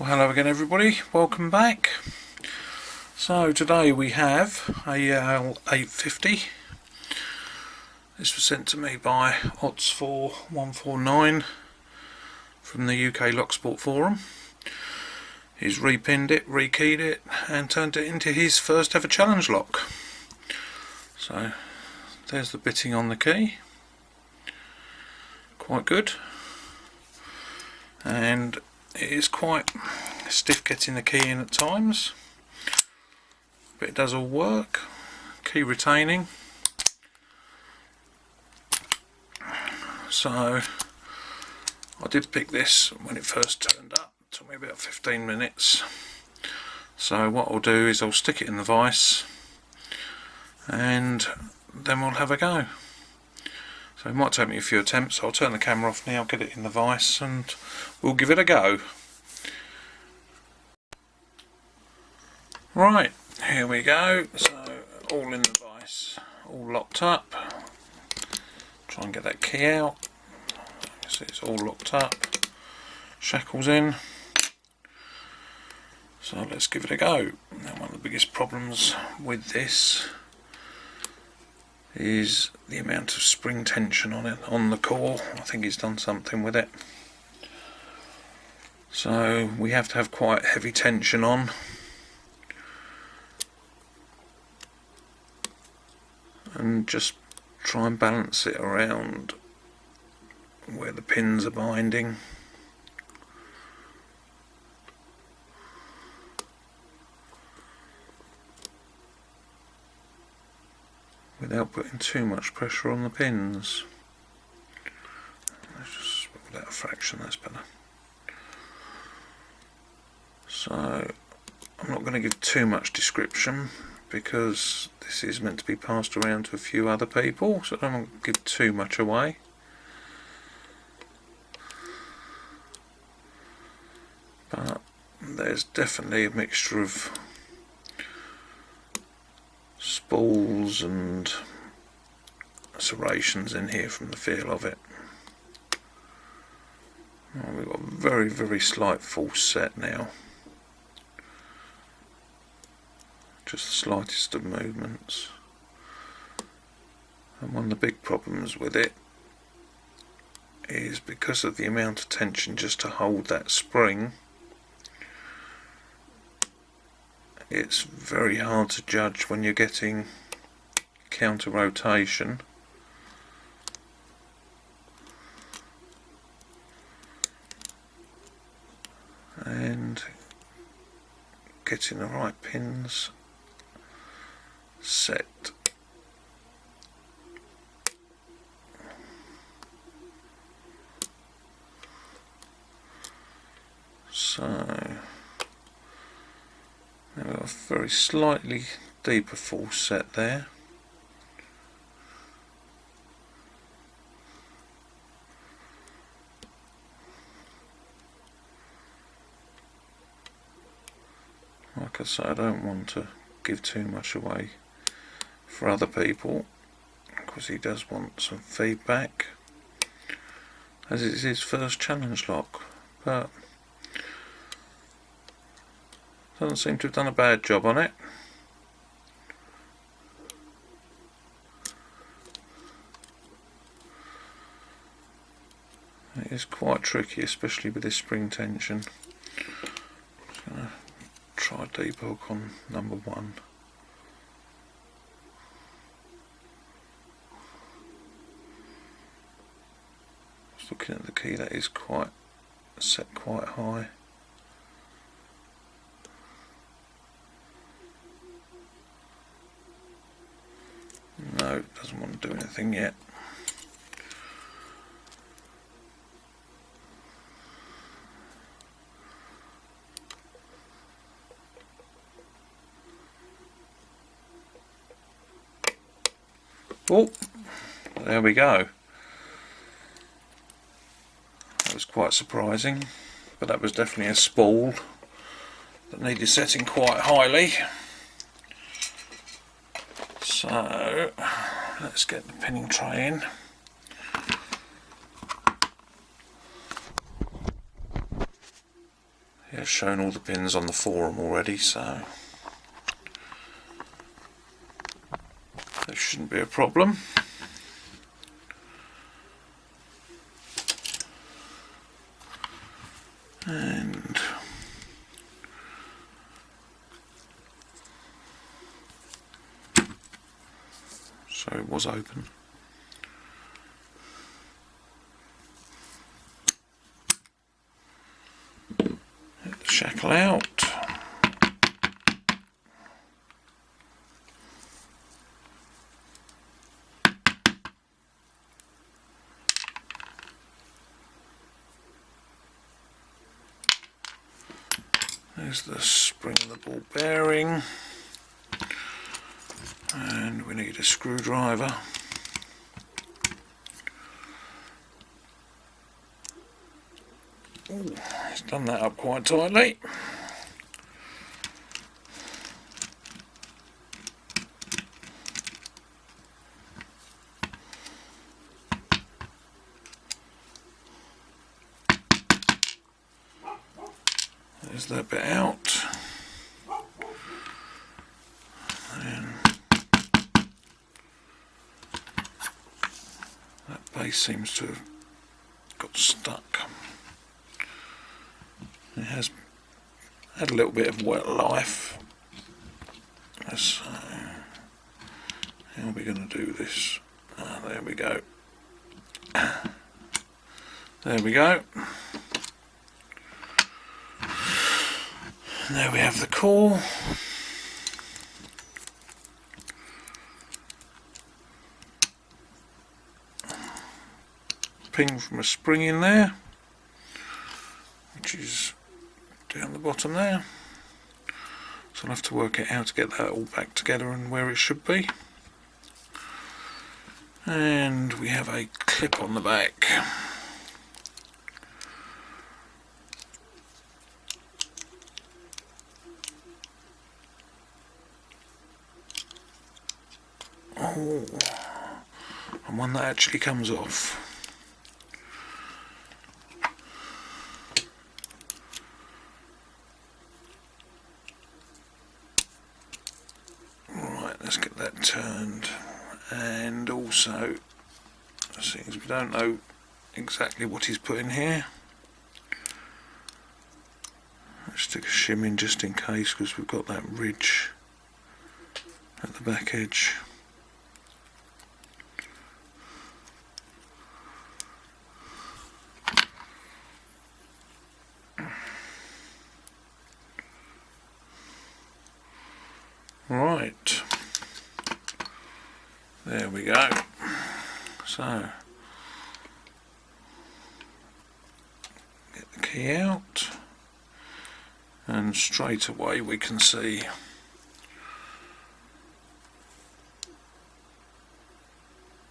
Well, hello again everybody, welcome back. So today we have a Yale 850. This was sent to me by Otsfor149 from the UK Locksport forum. He's repinned it, rekeyed it and turned it into his first ever challenge lock. So there's the bitting on the key, quite good, and it is quite stiff getting the key in at times, but it does all work. Key retaining. So I did pick this when it first turned up. It took me about 15 minutes. So what I'll do is I'll stick it in the vise and then we'll have a go. So it might take me a few attempts. I'll turn the camera off now, get it in the vise and we'll give it a go. Right, here we go. So all in the vise, all locked up. Try and get that key out. So it's all locked up. Shackles in. So let's give it a go. Now, one of the biggest problems with this is the amount of spring tension on it, on the core. I think he's done something with it. So we have to have quite heavy tension on. And just try and balance it around where the pins are binding. Without putting too much pressure on the pins. Let's just swivel that a fraction, that's better. So I'm not going to give too much description because this is meant to be passed around to a few other people, so I don't want to give too much away. But there's definitely a mixture of spools and serrations in here from the feel of it. We've got a very, very slight false set now. Just the slightest of movements. And one of the big problems with it is because of the amount of tension just to hold that spring, it's very hard to judge when you're getting counter rotation. And getting the right pins set. So now we've got a very slightly deeper false set there. Like I say, I don't want to give too much away for other people because he does want some feedback, as it's his first challenge lock, but doesn't seem to have done a bad job on it. It is quite tricky, especially with this spring tension. Just gonna try deep hook on number one. Just looking at the key, that is quite set quite high. No, it doesn't want to do anything yet. Oh, there we go. That was quite surprising, but that was definitely a spool that needed setting quite highly. So let's get the pinning tray in. I've shown all the pins on the forum already, so that shouldn't be a problem. And so it was open. Get the shackle out. There's the spring of the ball bearing, and we need a screwdriver. Ooh, it's done that up quite tightly. There's that bit out. And that base seems to have got stuck. It has had a little bit of wet life. So, how are we going to do this? There we go. There we go. And there we have the core. Ping from a spring in there, which is down the bottom there. So I'll have to work it out to get that all back together and where it should be. And we have a clip on the back. Oh, and one that actually comes off. Right, let's get that turned. And also, since we don't know exactly what he's put in here, let's stick a shim in just in case, because we've got that ridge at the back edge. Right, there we go. So, get the key out, and straight away we can see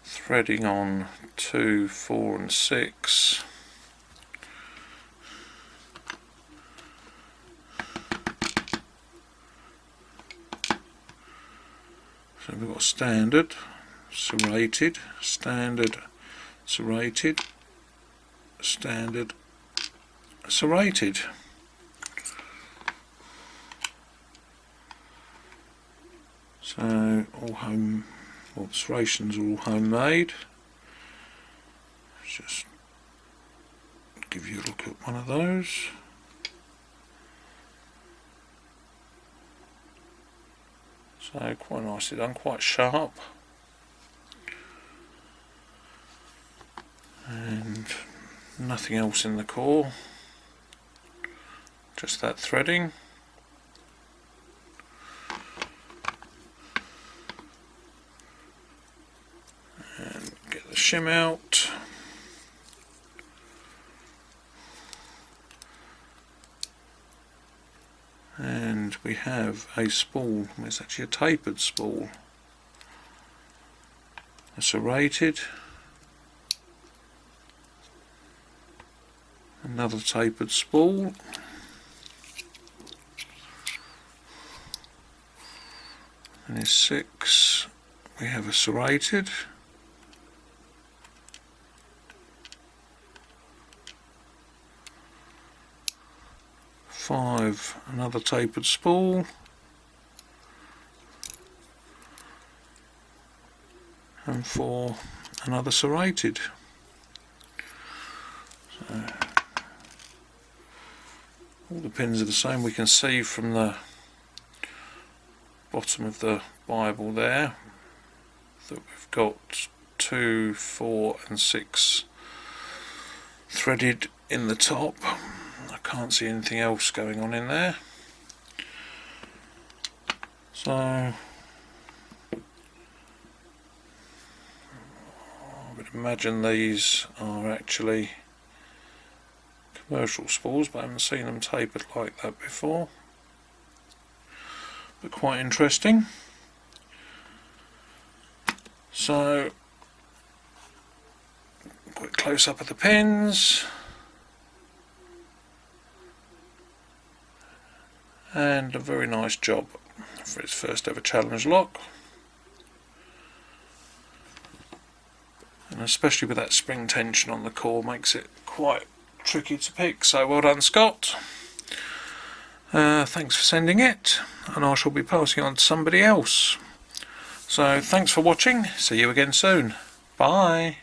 threading on 2, 4 and 6. So we've got standard, serrated, standard, serrated, standard, serrated. So all home, well, the serrations are all homemade. Let's just give you a look at one of those. So quite nicely done, quite sharp. And nothing else in the core, just that threading. And get the shim out. And we have a spool. It's actually a tapered spool. A serrated. Another tapered spool. And in 6 we have a serrated. 5, another tapered spool, and 4, another serrated. So all the pins are the same. We can see from the bottom of the Bible there that we've got 2, 4 and 6 threaded in the top. I can't see anything else going on in there. So I would imagine these are actually commercial spools, but I haven't seen them tapered like that before. But quite interesting. So, quick close up of the pins, and a very nice job for its first ever challenge lock, and especially with that spring tension on the core makes it quite tricky to pick. So well done, Scott. Thanks for sending it, and I shall be passing on to somebody else. So thanks for watching. See you again soon. Bye.